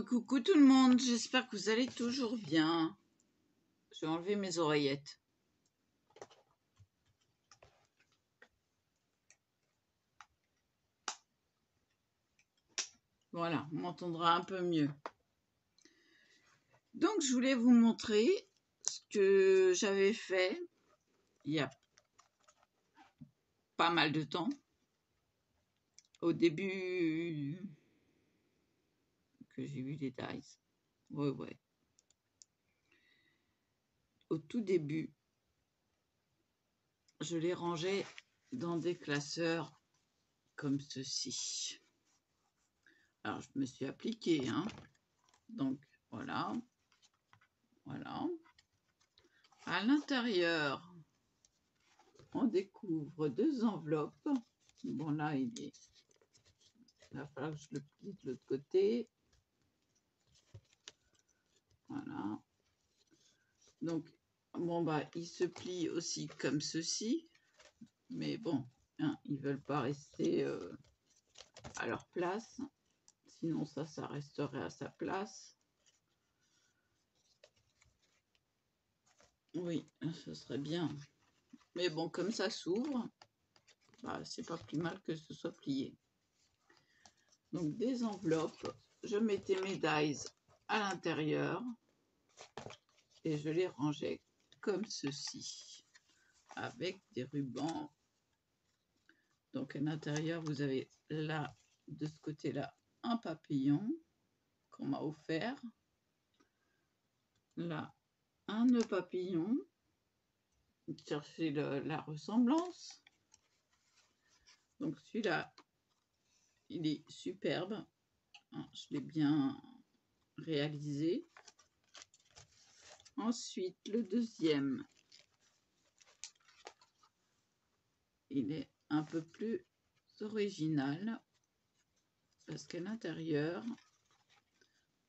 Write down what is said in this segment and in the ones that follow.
Coucou tout le monde, j'espère que vous allez toujours bien. Je vais enlever mes oreillettes. Voilà, on m'entendra un peu mieux. Donc, je voulais vous montrer ce que j'avais fait il y a pas mal de temps. Au début que j'ai vu les dies. Ouais. Au tout début, je les rangeais dans des classeurs comme ceci. Alors, je me suis appliquée, hein. Donc, voilà. À l'intérieur, on découvre deux enveloppes. Bon, là, il va falloir que je le plie de l'autre côté. Voilà. Donc, bon, bah, il se plie aussi comme ceci. Mais bon, hein, ils ne veulent pas rester à leur place. Sinon, ça resterait à sa place. Oui, ce serait bien. Mais bon, comme ça s'ouvre, bah, c'est pas plus mal que ce soit plié. Donc, des enveloppes, je mettais mes dies à l'intérieur et je les rangeais comme ceci, avec des rubans. Donc, à l'intérieur, vous avez là, de ce côté-là, un papillon qu'on m'a offert. Là, un nœud papillon. Cherchez la ressemblance. Donc, celui-là, il est superbe. Je l'ai bien réalisé. Ensuite, le deuxième, il est un peu plus original parce qu'à l'intérieur,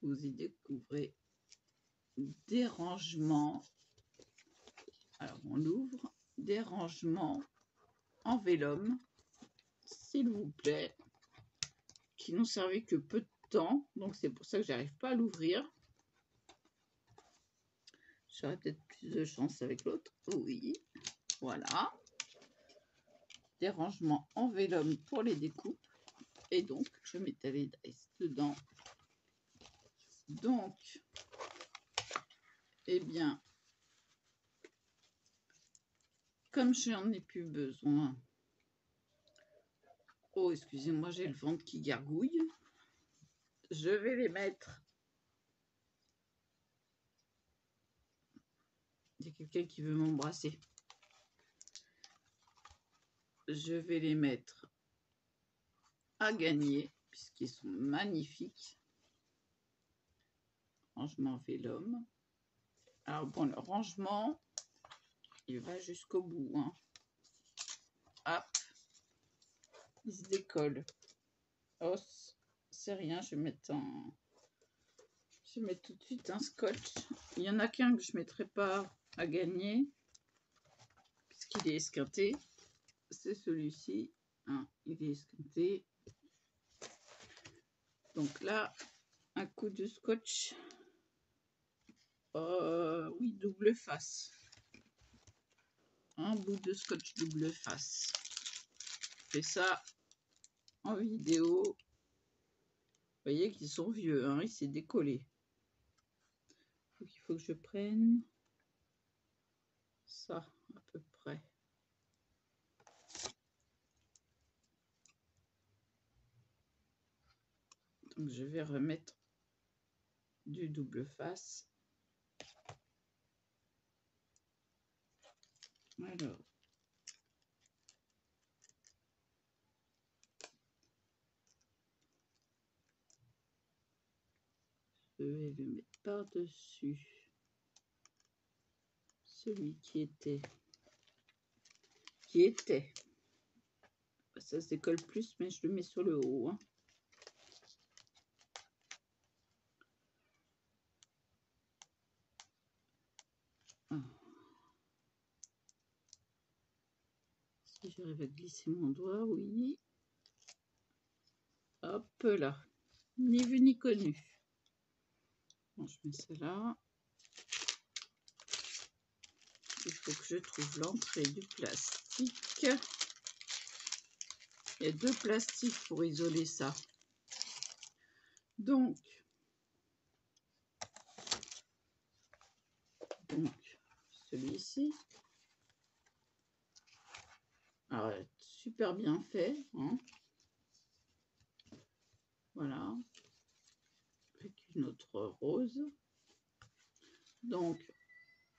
vous y découvrez des rangements. Alors, on l'ouvre. Des rangements en vélum, s'il vous plaît, qui n'ont servi que peu de temps. Donc, c'est pour ça que j'arrive pas à l'ouvrir. J'aurais peut-être plus de chance avec l'autre. Oui, voilà. Des rangements en vélum pour les découpes. Et donc, je mettais les dice dedans. Donc, eh bien, comme je n'en ai plus besoin. Oh, excusez-moi, j'ai le ventre qui gargouille. Je vais les mettre. Il y a quelqu'un qui veut m'embrasser. Je vais les mettre à gagner, puisqu'ils sont magnifiques. Rangement vélum. Alors bon, le rangement, il va jusqu'au bout. Hein. Hop. Il se décolle. Oh, c'est rien, je vais mettre tout de suite un scotch. Il y en a qu'un que je ne mettrai pas à gagner, puisqu'il est esquinté. C'est celui-ci. Hein, il est esquinté. Donc là, un coup de scotch. Oui, double face. Un bout de scotch double face. Je fais ça en vidéo. Vous voyez qu'ils sont vieux, hein, il s'est décollé. Donc il faut que je prenne ça à peu près. Donc je vais remettre du double face. Alors. Je vais le mettre par-dessus celui qui était. Ça se décolle plus, mais je le mets sur le haut. Hein. j'arrive à glisser mon doigt, oui. Hop là, ni vu ni connu. Bon, je mets ça là. Il faut que je trouve l'entrée du plastique. Il y a 2 plastiques pour isoler ça. Donc celui-ci. Alors, super bien fait. Hein. Voilà. Avec une autre rose. Donc,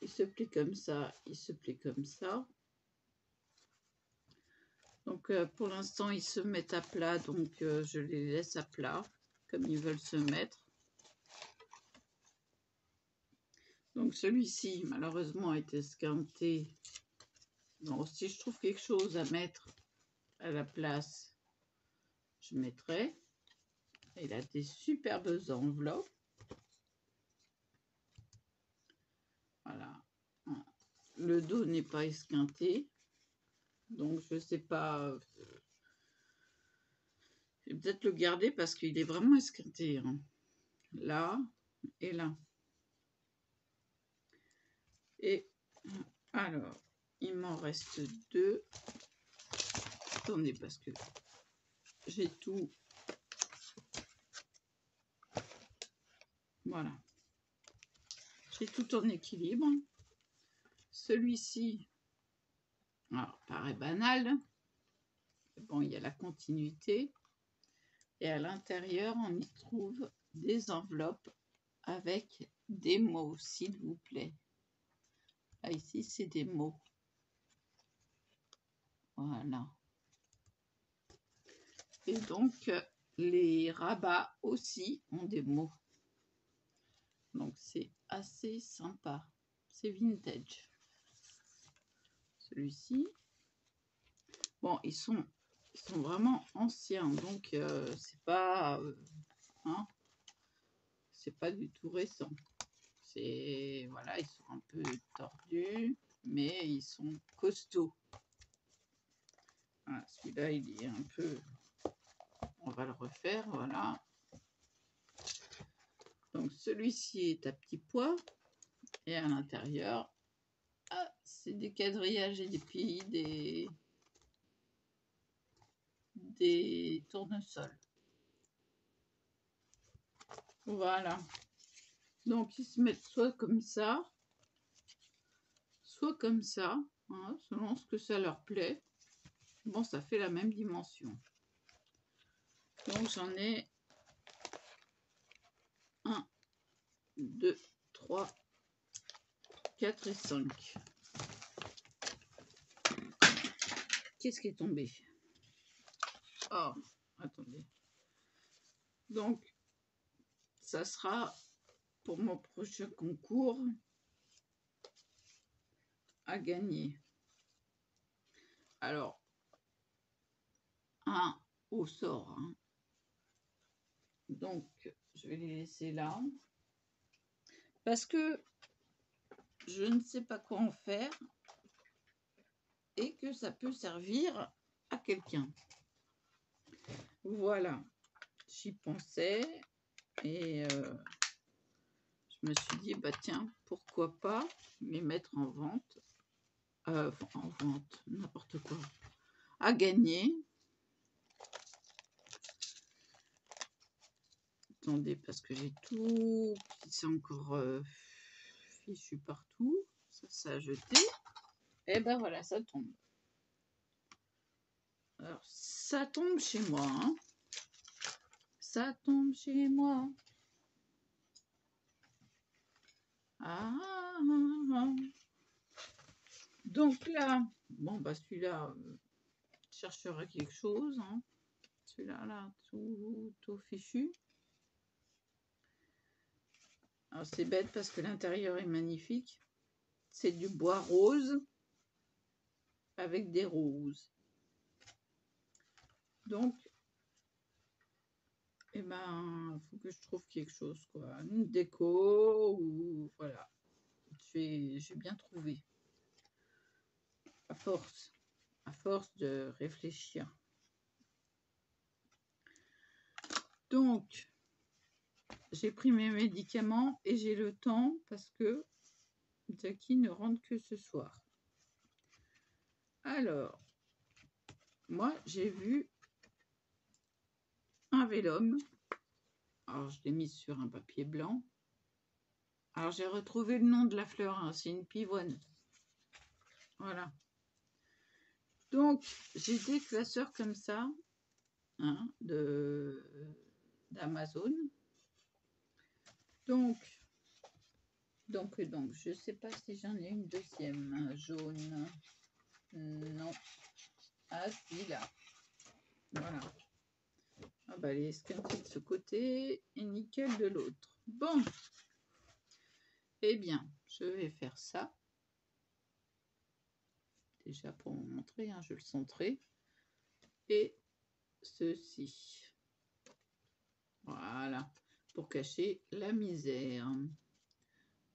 il se plie comme ça, il se plie comme ça. Donc, pour l'instant, ils se mettent à plat, donc je les laisse à plat, comme ils veulent se mettre. Donc, celui-ci, malheureusement, est esquinté. Donc, si je trouve quelque chose à mettre à la place, je mettrai. Il a des superbes enveloppes. Voilà. Le dos n'est pas esquinté. Donc, je ne sais pas. Je vais peut-être le garder parce qu'il est vraiment esquinté. Hein. Là et là. Et alors, il m'en reste 2. Attendez, parce que j'ai tout. Voilà. J'ai tout en équilibre. Celui-ci, paraît banal. Bon, il y a la continuité. Et à l'intérieur, on y trouve des enveloppes avec des mots, s'il vous plaît. Là, ici, c'est des mots. Voilà. Et donc, les rabats aussi ont des mots. Donc, c'est assez sympa. C'est vintage. Celui-ci. Bon, ils sont vraiment anciens. Donc, c'est pas... hein, c'est pas du tout récent. C'est... Voilà, ils sont un peu tordus. Mais ils sont costauds. Voilà, celui-là, il est un peu... On va le refaire, voilà. Donc, celui-ci est à petits pois. Et à l'intérieur, c'est des quadrillages et des tournesols. Voilà. Donc, ils se mettent soit comme ça, soit comme ça, hein, selon ce que ça leur plaît. Bon, ça fait la même dimension. Donc, j'en ai 1, 2, 3, 4 et 5. Qu'est-ce qui est tombé? Oh, attendez. Donc, ça sera pour mon prochain concours à gagner. Alors, un au sort. Hein. Donc, je vais les laisser là. Parce que je ne sais pas quoi en faire et que ça peut servir à quelqu'un. Voilà, j'y pensais et je me suis dit, bah tiens, pourquoi pas les mettre en vente, n'importe quoi, à gagner. Attendez, parce que j'ai tout, c'est encore fichu partout, ça a jeté. Et ben voilà, ça tombe. Alors, ça tombe chez moi. Hein. Ça tombe chez moi. Donc là, bon, bah celui-là, cherchera quelque chose. Hein. Celui-là, là, tout fichu. Alors, c'est bête parce que l'intérieur est magnifique. C'est du bois rose avec des roses. Donc, eh ben, faut que je trouve quelque chose, quoi. Une déco ou voilà. J'ai bien trouvé. À force. à force de réfléchir. Donc, j'ai pris mes médicaments et j'ai le temps parce que Jackie ne rentre que ce soir. Alors, moi, j'ai vu un vélum. Alors, je l'ai mis sur un papier blanc. Alors, j'ai retrouvé le nom de la fleur. Hein, c'est une pivoine. Voilà. Donc, j'ai des classeurs comme ça, hein, d'Amazon. Donc, je ne sais pas si j'en ai une deuxième jaune. Non. Ah, si, là. Voilà. Ah bah, les esquintées de ce côté et nickel de l'autre. Bon. Eh bien, je vais faire ça. Déjà pour vous montrer, hein, je le centrer. Et ceci. Voilà. Pour cacher la misère.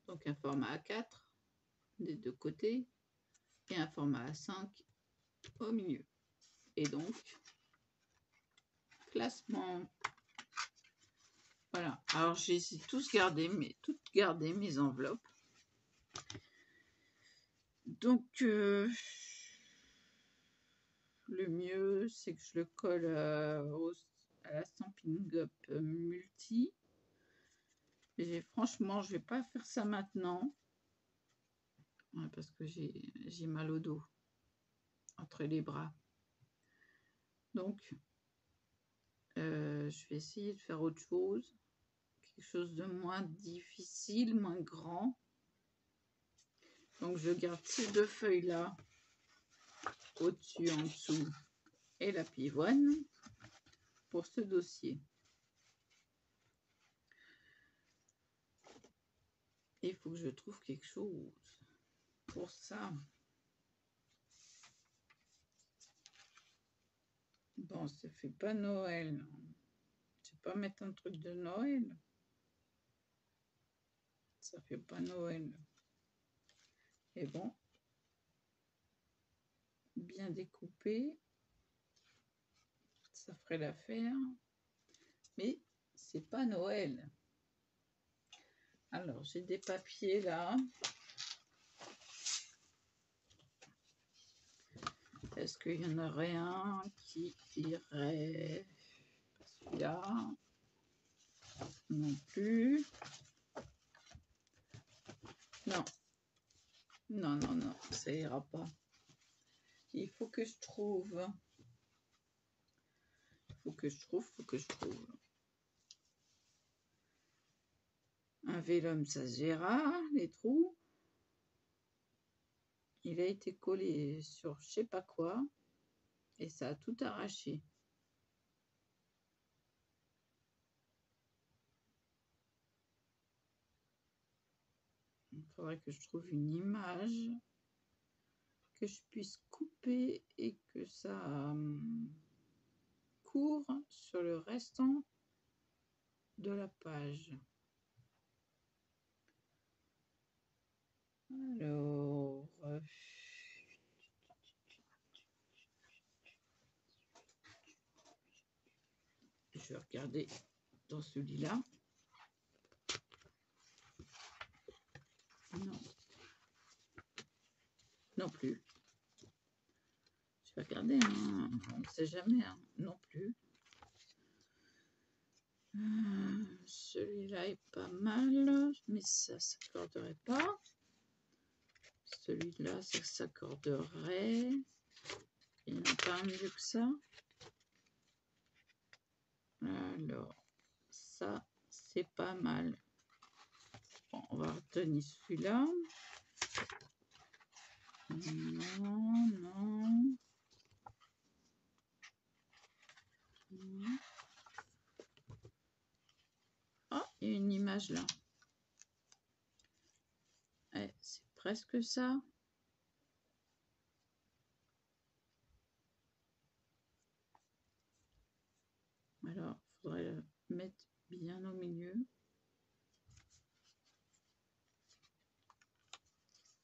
Donc un format A4 des deux côtés et un format A5 au milieu. Et donc, classement. Voilà. Alors j'ai toutes gardé mes enveloppes. Donc le mieux c'est que je le colle à la Stampin' Up Multi. Et franchement, je vais pas faire ça maintenant. Ouais, parce que j'ai mal au dos entre les bras. Donc je vais essayer de faire autre chose. Quelque chose de moins difficile, moins grand. Donc je garde ces deux feuilles là au-dessus, en dessous et la pivoine pour ce dossier. Il faut que je trouve quelque chose pour ça. Bon, ça fait pas Noël. Je vais pas mettre un truc de Noël. Ça fait pas Noël. Et bon, bien découpé, ça ferait l'affaire. Mais c'est pas Noël. Alors, j'ai des papiers là. Est-ce qu'il y en aurait un qui irait? Celui-là. Non plus. Non. Non, non, non, ça ira pas. Il faut que je trouve. Faut que je trouve. Un vélum, ça se verra, les trous. Il a été collé sur je sais pas quoi. Et ça a tout arraché. Il faudrait que je trouve une image que je puisse couper et que ça court sur le restant de la page. Alors, je vais regarder dans celui-là. Non. Non plus. Je vais regarder, hein. On ne sait jamais, hein. Non plus. Celui-là est pas mal, mais ça ne s'accorderait pas. Celui-là, ça s'accorderait. Il n'y en a pas un mieux que ça. Alors, ça, c'est pas mal. Bon, on va retenir celui-là. Non, non. Ah, il y a une image là. Eh, c'est presque ça. Alors, il faudrait le mettre bien au milieu.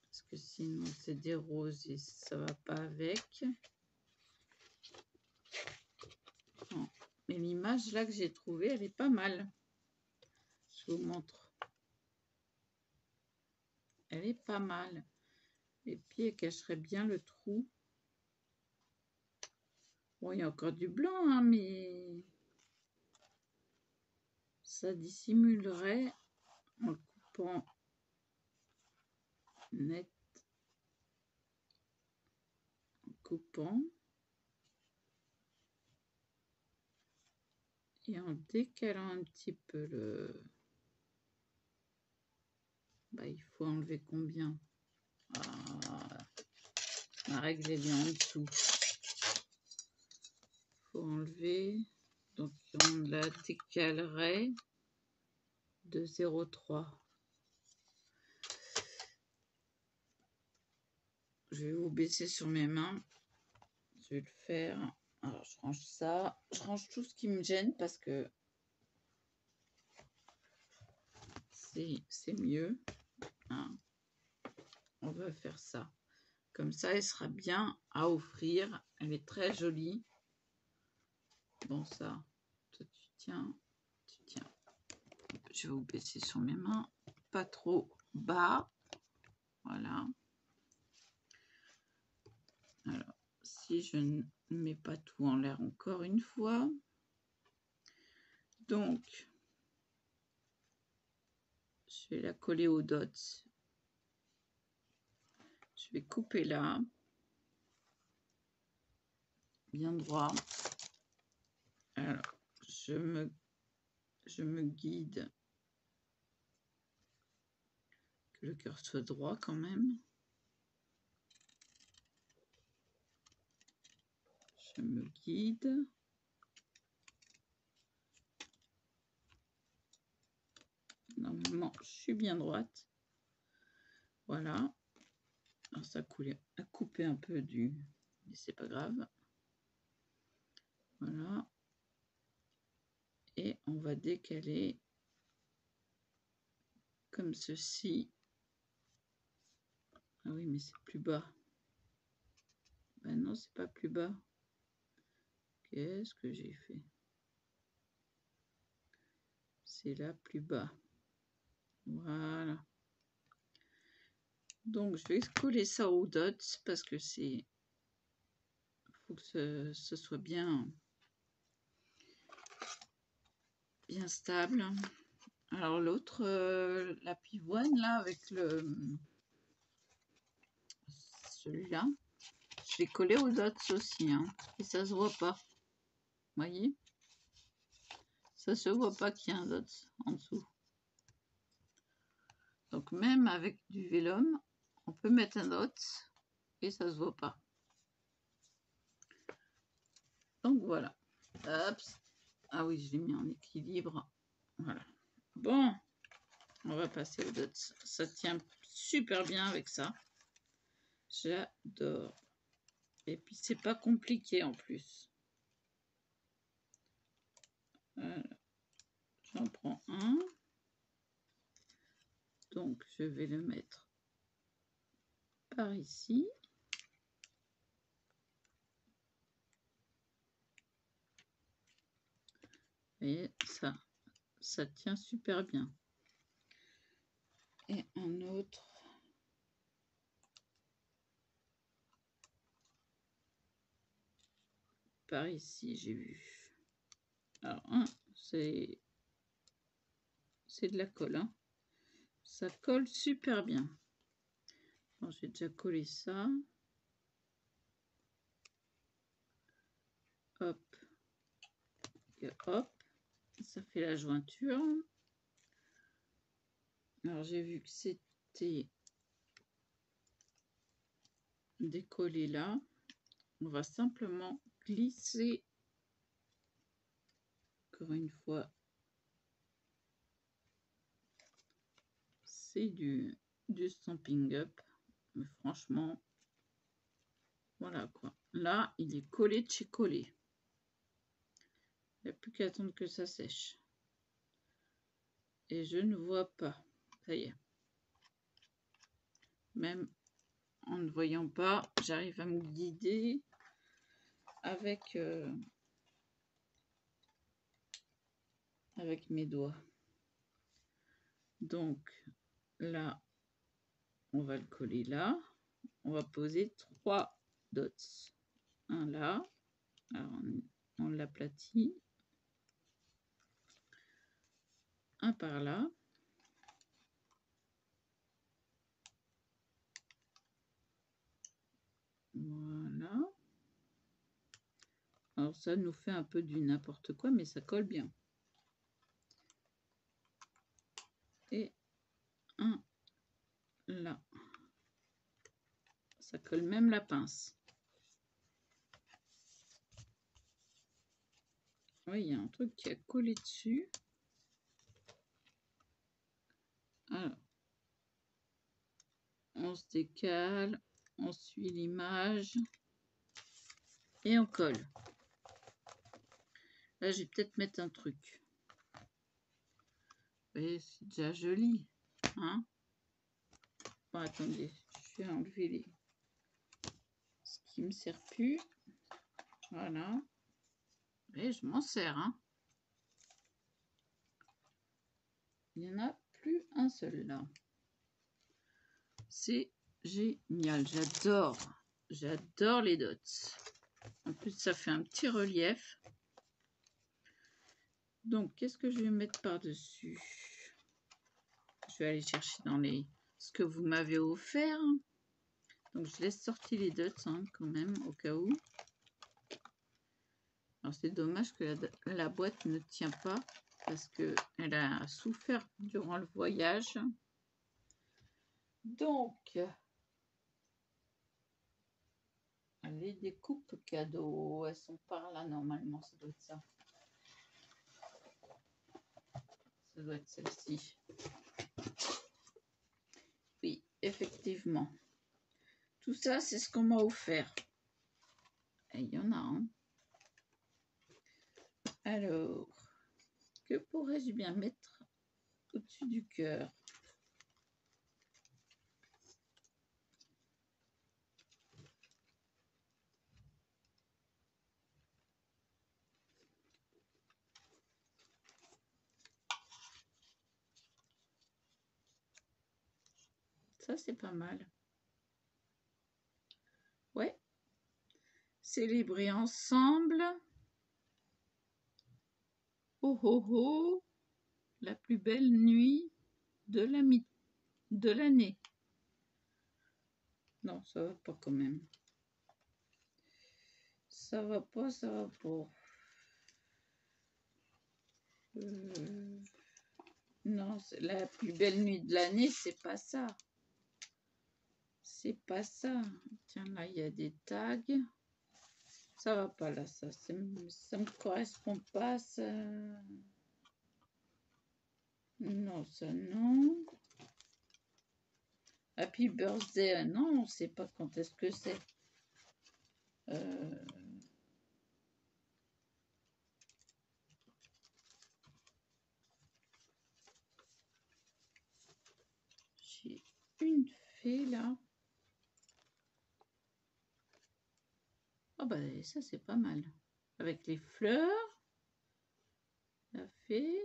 Parce que sinon, c'est des roses et ça va pas avec. Mais l'image là que j'ai trouvée, elle est pas mal. Je vous montre. Elle est pas mal. Et puis elle cacherait bien le trou. Bon, il y a encore du blanc, hein, mais ça dissimulerait en le coupant net. En coupant. Et en décalant un petit peu le... Bah, il faut enlever combien? Ma règle est bien en dessous. Il faut enlever. Donc on la décalerait de 0,3. Je vais vous baisser sur mes mains. Je vais le faire. Alors je range ça. Je range tout ce qui me gêne parce que c'est mieux. Hein. On va faire ça. Comme ça, elle sera bien à offrir. Elle est très jolie. Bon, ça, toi, tu tiens. Je vais vous baisser sur mes mains. Pas trop bas. Voilà. Alors, si je ne mets pas tout en l'air encore une fois. Donc, je vais la coller aux dots. Je vais couper là. Bien droit. Alors, je me guide. Que le cœur soit droit quand même. Je me guide. Normalement, je suis bien droite. Voilà. Alors, ça a coupé un peu du... Mais c'est pas grave. Voilà. Et on va décaler comme ceci. Ah oui, mais c'est plus bas. Ben non, c'est pas plus bas. Qu'est-ce que j'ai fait? C'est là plus bas. Voilà. Donc, je vais coller ça aux dots parce que c'est... faut que ce soit bien stable. Alors, l'autre, la pivoine, là, avec celui-là, je vais coller aux dots aussi. Hein, et ça se voit pas. Vous voyez? Ça se voit pas qu'il y a un dot en dessous. Donc, même avec du vélum, on peut mettre un dot et ça se voit pas. Donc voilà. Hop. Ah oui, je l'ai mis en équilibre. Voilà. Bon, on va passer aux dots. Ça tient super bien avec ça. J'adore. Et puis c'est pas compliqué en plus. Voilà. J'en prends un. Donc je vais le mettre par ici. Et ça tient super bien. Et un autre. Par ici, j'ai vu. Alors, c'est de la colle. Hein. Ça colle super bien. Bon, j'ai déjà collé ça. Hop. Et hop. Ça fait la jointure. Alors, j'ai vu que c'était décollé là. On va simplement glisser. Encore une fois. C'est du Stampin' Up. Mais franchement, voilà quoi. Là, il est collé de chez collé. Il n'y a plus qu'à attendre que ça sèche. Et je ne vois pas. Ça y est. Même en ne voyant pas, j'arrive à me guider avec avec mes doigts. Donc là, on va le coller là. On va poser 3 dots. Un là. Alors on l'aplatit. Un par là. Voilà. Alors ça nous fait un peu du n'importe quoi, mais ça colle bien. Et un là. Ça colle même la pince. Oui, il y a un truc qui a collé dessus. Alors, on se décale, on suit l'image et on colle. Là, je vais peut-être mettre un truc. Vous voyez, c'est déjà joli. Hein? Bon, attendez, je vais enlever ce qui me sert plus. Voilà. Et je m'en sers. Hein? Il n'y en a plus un seul là. C'est génial. J'adore. J'adore les dots. En plus, ça fait un petit relief. Donc, qu'est-ce que je vais mettre par-dessus? Je vais aller chercher dans ce que vous m'avez offert. Donc, je laisse sortir les dots hein, quand même, au cas où. Alors, c'est dommage que la boîte ne tient pas parce qu'elle a souffert durant le voyage. Donc, les découpes cadeaux, elles sont par là normalement, ça doit être ça. Ça doit être celle-ci. Oui, effectivement. Tout ça, c'est ce qu'on m'a offert. Et il y en a un. Alors, que pourrais-je bien mettre au-dessus du cœur? Ça, c'est pas mal. Ouais. Célébrer ensemble. Oh oh oh. La plus belle nuit de l'année. Non, ça va pas quand même. Ça va pas, ça va pas. Non, la plus belle nuit de l'année, c'est pas ça. C'est pas ça. Tiens, là, il y a des tags. Ça va pas là, ça me correspond pas. Ça... Non, ça non. Happy birthday, non, on sait pas quand est-ce que c'est. J'ai une fée là. Ah bah ça c'est pas mal. Avec les fleurs. La fée.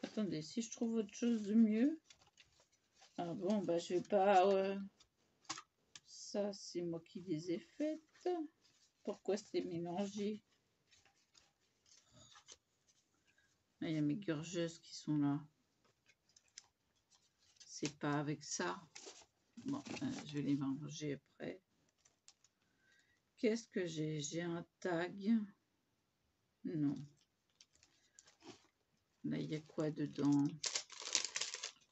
Attendez, si je trouve autre chose de mieux. Ah bon, bah je vais pas... Ça, c'est moi qui les ai faites. Pourquoi c'est mélangé? Ah, il y a mes gorgeuses qui sont là. C'est pas avec ça. Bon, je vais les manger après. Qu'est-ce que j'ai? J'ai un tag. Non. Là, il y a quoi dedans?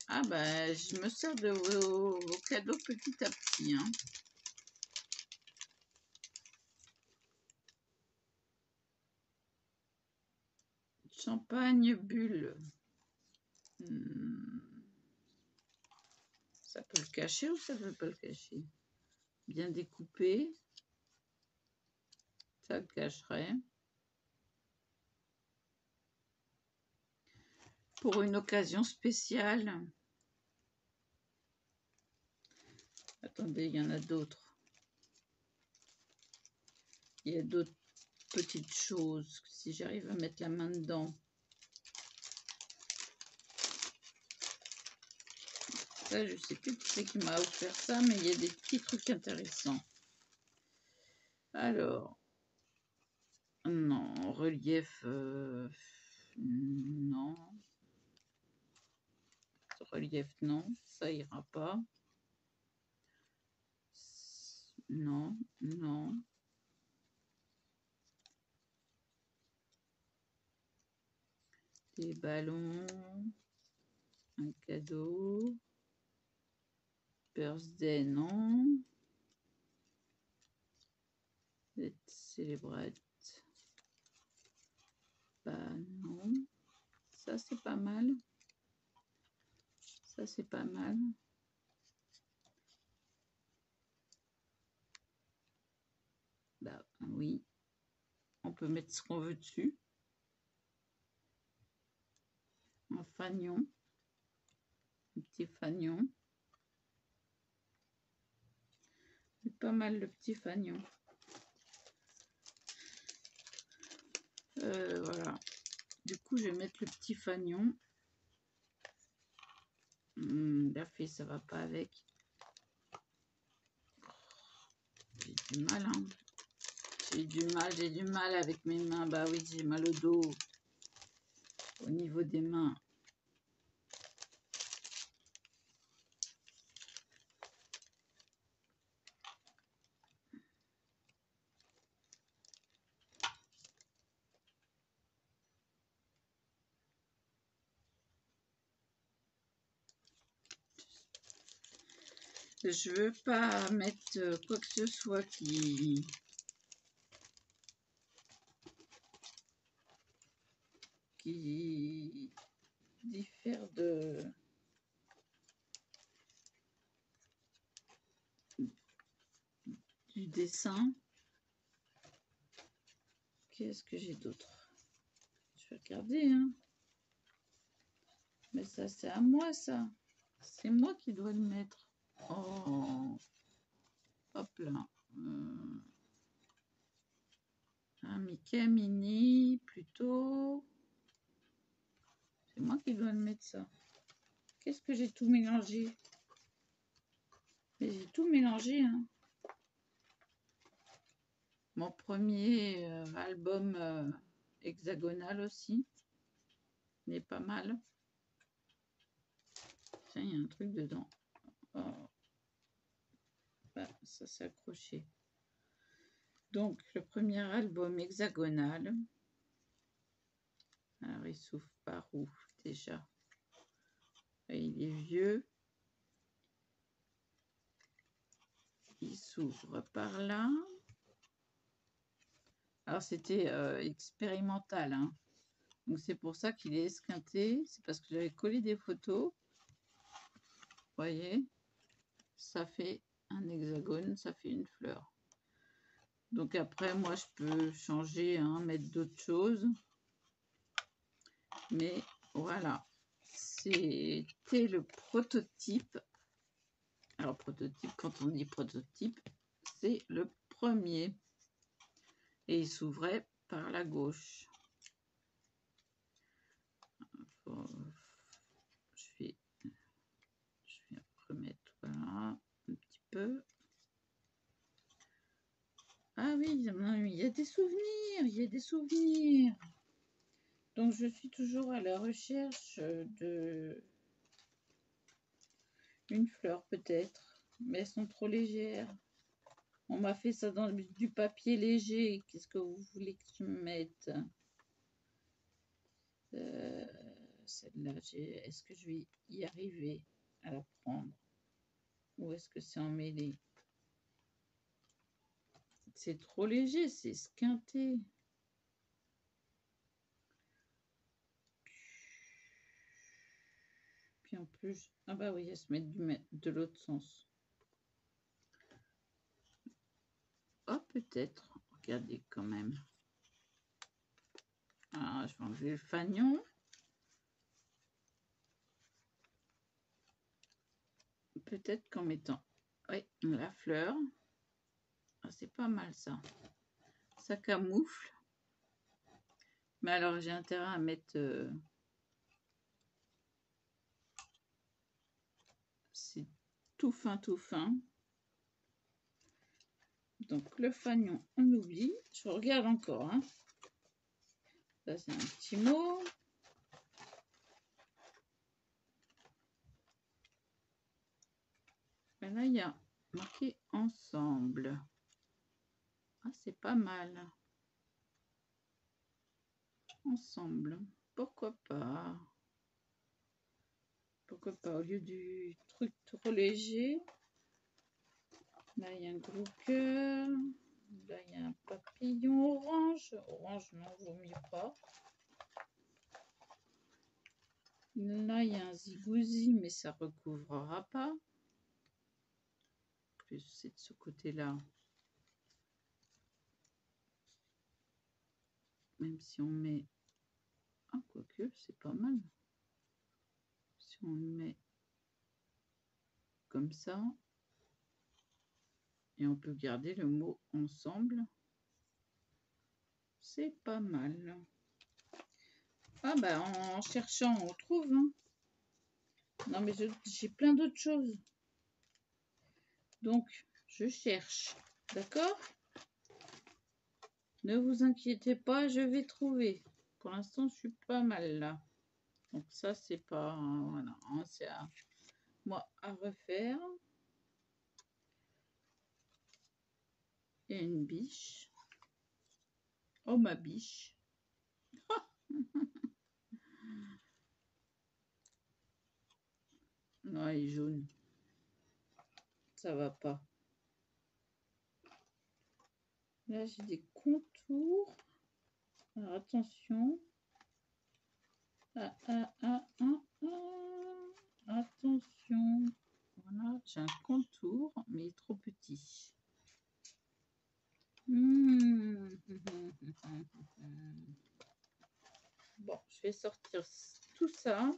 Ah, bah, je me sers de vos cadeaux petit à petit. Hein. Champagne bulle. Ça peut le cacher ou ça ne peut pas le cacher? Bien découpé. Ça le cacherait. Pour une occasion spéciale. Attendez, il y en a d'autres. Il y a d'autres petites choses. Si j'arrive à mettre la main dedans. Là, je sais plus qui c'est qui m'a offert ça, mais il y a des petits trucs intéressants. Alors, non, relief, non. Relief, non, ça ira pas. Non, non. Des ballons, un cadeau. Birthday, non. Let's celebrate. Bah non. Ça c'est pas mal. Ça c'est pas mal. Bah oui. On peut mettre ce qu'on veut dessus. Un fanion. Un petit fanion. C'est pas mal le petit fanion. Voilà. Du coup, je vais mettre le petit fanion. La fée, ça va pas avec. J'ai du mal, hein. J'ai du mal avec mes mains. Bah oui, j'ai mal au dos. Au niveau des mains. Je veux pas mettre quoi que ce soit qui diffère du dessin. Qu'est-ce que j'ai d'autre? Je vais regarder, hein. Mais ça, c'est à moi, ça. C'est moi qui dois le mettre. Oh. Hop là. Un Mickey Mini, plutôt. C'est moi qui dois le mettre, ça. Qu'est-ce que j'ai tout mélangé? Mais j'ai tout mélangé, hein. Mon premier album hexagonal aussi. Il est pas mal. Tiens, il y a un truc dedans. Oh. Bah, ça s'est accroché. Donc, le premier album hexagonal. Alors, il s'ouvre par où déjà? Il est vieux. Il s'ouvre par là. Alors, c'était expérimental, hein. Donc, c'est pour ça qu'il est esquinté. C'est parce que j'avais collé des photos. Vous voyez? Ça fait un hexagone, ça fait une fleur. Donc, après, moi, je peux changer, hein, mettre d'autres choses. Mais voilà. C'était le prototype. Alors, prototype, quand on dit prototype, c'est le premier. Et il s'ouvrait par la gauche. Je vais remettre, voilà, un petit peu. Ah oui, il y a des souvenirs, il y a des souvenirs. Donc, je suis toujours à la recherche de une fleur, peut-être. Mais elles sont trop légères. On m'a fait ça dans du papier léger. Qu'est-ce que vous voulez que je mette? Celle-là, est-ce que je vais y arriver à la prendre? Ou est-ce que c'est emmêlé? C'est trop léger, c'est esquinté. Puis en plus, ah bah oui, elle se met de l'autre sens. Oh, peut-être. Regardez quand même. Ah, je vais enlever le fanion. Peut-être qu'en mettant, oui, la fleur. Ah, c'est pas mal ça. Ça camoufle. Mais alors, j'ai intérêt à mettre tout fin, tout fin. Donc le fanion, on oublie. Je regarde encore. Hein. Ça, c'est un petit mot. Et là, il y a marqué ensemble. Ah, c'est pas mal. Ensemble. Pourquoi pas? Pourquoi pas? Au lieu du truc trop léger. Là, il y a un gros cœur. Là, il y a un papillon orange. Orange, non, vaut mieux pas. Là, il y a un zigouzi, mais ça recouvrera pas. Plus c'est de ce côté-là. Même si on met... Ah, quoique, c'est pas mal. Si on le met comme ça. Et on peut garder le mot ensemble. C'est pas mal. Ah bah en cherchant on trouve. Hein. Non mais j'ai plein d'autres choses. Donc je cherche. D'accord? Ne vous inquiétez pas, je vais trouver. Pour l'instant je suis pas mal là. Donc ça c'est pas... Voilà, hein, c'est à moi à refaire. Et une biche. Oh ma biche. Non, elle est jaune. Ça va pas. Là, j'ai des contours. Alors, attention. Attention. Voilà, j'ai un contour, mais il est trop petit. Bon, je vais sortir tout ça.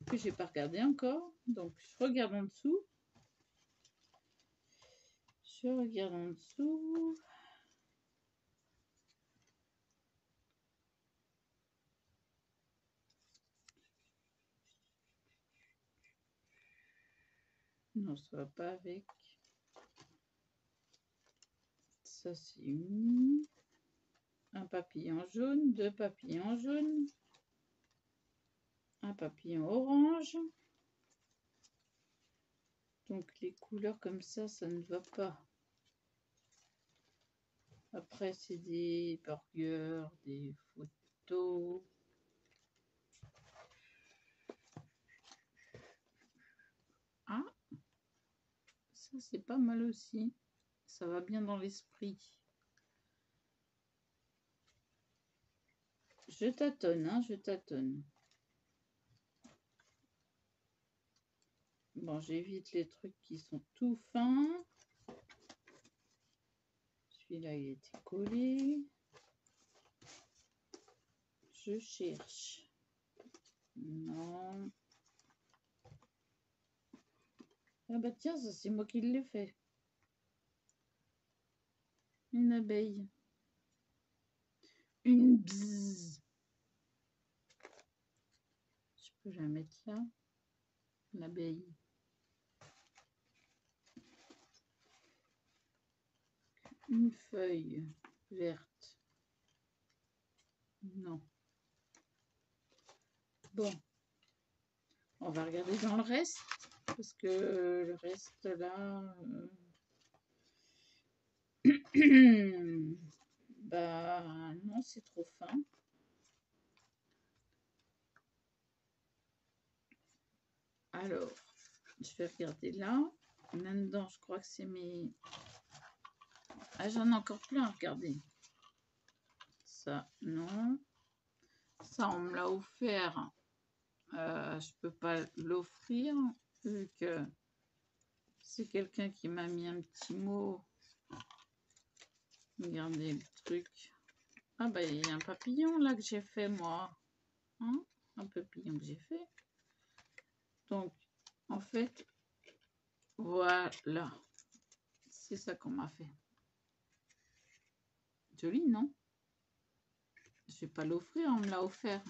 Que j'ai pas regardé encore. Donc, je regarde en dessous. Je regarde en dessous. Non, ça va pas avec. Ça, c'est uni. Un papillon jaune, deux papillons jaunes. Un papillon orange. Donc, les couleurs comme ça ne va pas. Après, c'est des burgers, des photos. Ah, ça c'est pas mal aussi. Ça va bien dans l'esprit. Je tâtonne, hein, je tâtonne. Bon, j'évite les trucs qui sont tout fins. Celui-là, il était collé. Je cherche. Non. Ah bah tiens, ça c'est moi qui l'ai fait. Une abeille. Une bise. Je peux la mettre là. L'abeille. Une feuille verte. Non. Bon. On va regarder dans le reste. Parce que le reste là... bah non, c'est trop fin. Alors, je vais regarder là. Là-dedans, je crois que c'est mes... Ah, j'en ai encore plein à regarder. Ça, non. Ça, on me l'a offert. Je peux pas l'offrir vu que c'est quelqu'un qui m'a mis un petit mot. Regardez le truc. Ah bah il y a un papillon là que j'ai fait moi. Hein, un papillon que j'ai fait. Donc en fait, voilà. C'est ça qu'on m'a fait. Joli, non? Je vais pas l'offrir, on me l'a offert.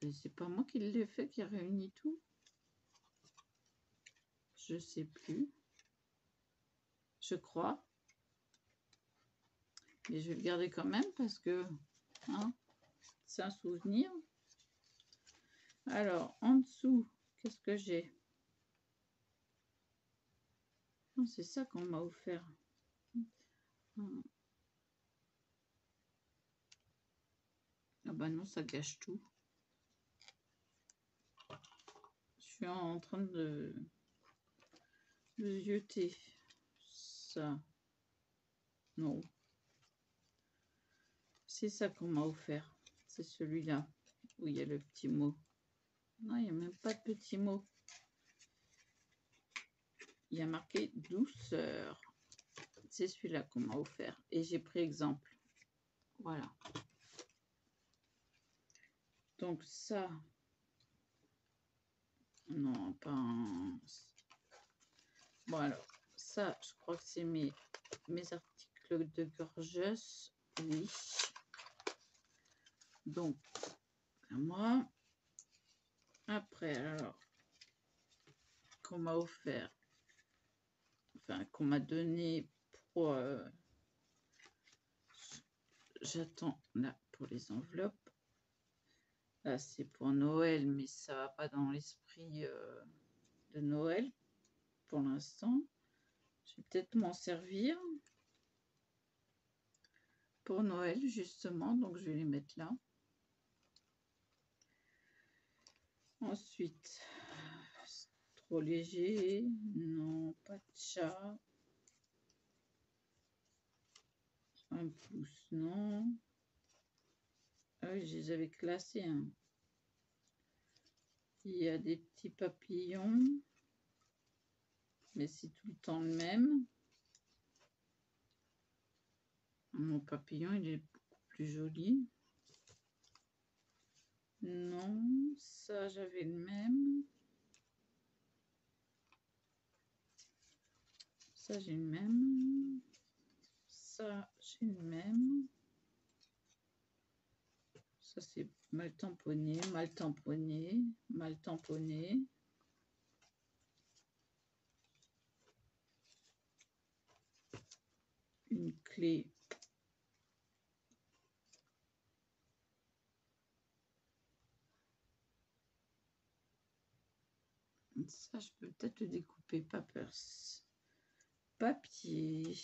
Et c'est pas moi qui l'ai fait, qui a réuni tout. je sais plus. Je crois. Mais je vais le garder quand même parce que hein, c'est un souvenir. Alors, en dessous, qu'est-ce que j'ai? C'est ça qu'on m'a offert. Ah bah non, ça gâche tout. Je suis en train de zioter ça. Non. C'est ça qu'on m'a offert. C'est celui-là où il y a le petit mot. Non, il n'y a même pas de petit mot. Il y a marqué douceur. C'est celui-là qu'on m'a offert. Et j'ai pris exemple. Voilà. Donc ça. Non, pas un... Bon alors, ça, je crois que c'est mes articles de gorgeuse. Oui. Donc, à moi. Après, alors, qu'on m'a offert, enfin, qu'on m'a donné pour... j'attends là pour les enveloppes. Là, c'est pour Noël, mais ça va pas dans l'esprit de Noël pour l'instant. Je vais peut-être m'en servir pour Noël, justement. Donc, je vais les mettre là. Ensuite, trop léger. Non, pas de chat. Un pouce, non. Ah oui, je les avais classés. Hein. Il y a des petits papillons. Mais c'est tout le temps le même. Mon papillon, il est beaucoup plus joli. Non, ça, j'avais le même. Ça, j'ai le même. Ça, j'ai le même. Ça, c'est mal tamponné, mal tamponné, mal tamponné. Une clé. Ça, je peux peut-être le découper. Papers. Papier.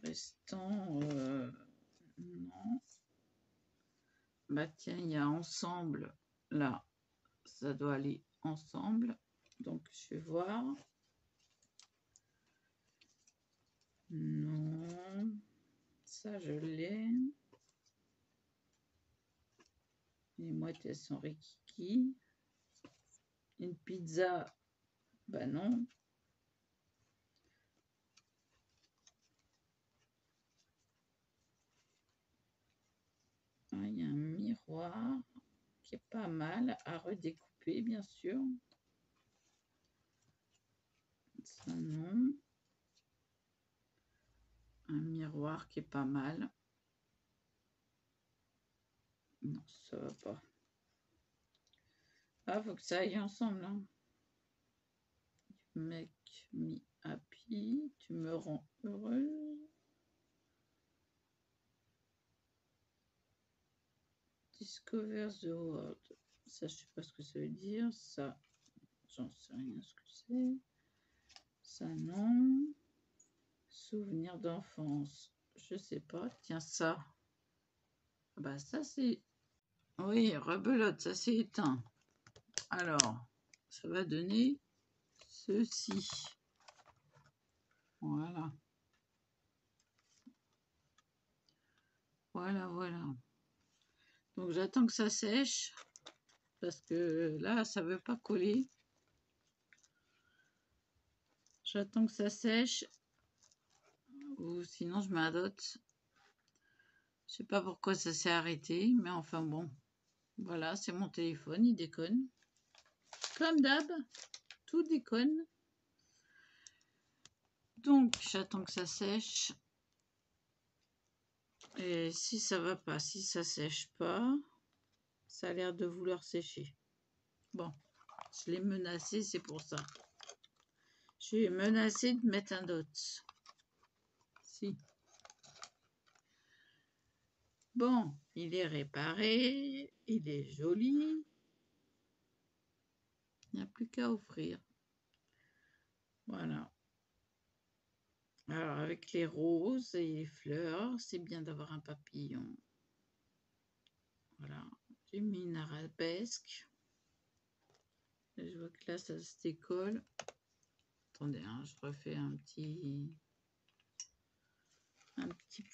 Restant, non. Bah tiens, il y a ensemble, là, ça doit aller ensemble. Donc, je vais voir. Non, ça, je l'ai. Les mouettes, elles sont rikiki. Une pizza, bah non. Il y a un miroir qui est pas mal à redécouper, bien sûr. Ça, non. Un miroir qui est pas mal. Non, ça va pas. Ah, faut que ça aille ensemble. Hein. Make me happy. Tu me rends heureuse. Discover the world. Ça, je sais pas ce que ça veut dire. Ça, j'en sais rien ce que c'est. Ça, non. Souvenir d'enfance. Je sais pas. Tiens, ça. Bah, ça, c'est... Oui, rebelote, ça s'est éteint. Alors, ça va donner ceci. Voilà. Voilà, voilà. Donc, j'attends que ça sèche. Parce que là, ça veut pas coller. J'attends que ça sèche. Ou sinon, je mets un dot. Je sais pas pourquoi ça s'est arrêté. Mais enfin, bon. Voilà, c'est mon téléphone. Il déconne. Comme d'hab. Tout déconne. Donc, j'attends que ça sèche. Et si ça va pas, si ça sèche pas, ça a l'air de vouloir sécher. Bon, je l'ai menacé, c'est pour ça. Je l'ai menacé de mettre un dots. Si. Bon, il est réparé, il est joli. Il n'y a plus qu'à offrir. Voilà. Alors, avec les roses et les fleurs, c'est bien d'avoir un papillon. Voilà. J'ai mis une arabesque. Je vois que là, ça se décolle. Attendez, hein, je refais un petit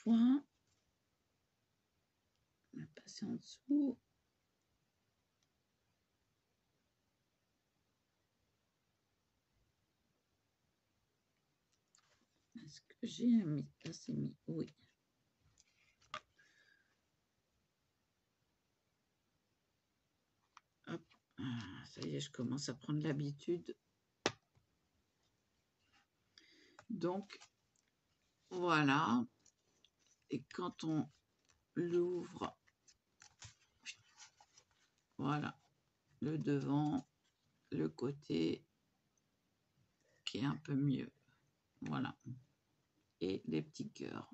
point. On va passer en dessous. Est-ce que j'ai mis? Là, c'est mis. Oui. Hop. Ah, ça y est, je commence à prendre l'habitude. Donc, voilà. Et quand on l'ouvre, voilà, le devant, le côté qui est un peu mieux. Voilà. Et les petits cœurs.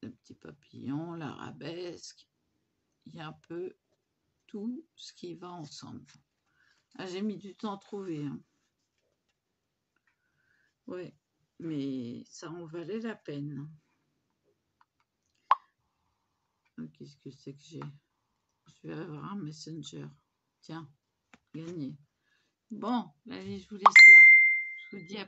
Le petit papillon, l'arabesque. Il y a un peu tout ce qui va ensemble. Ah, j'ai mis du temps à trouver. Hein. Ouais, mais ça en valait la peine. Qu'est-ce que c'est que j'ai? Je vais avoir un messenger. Tiens, gagné. Bon, allez, je vous laisse là. Je vous dis à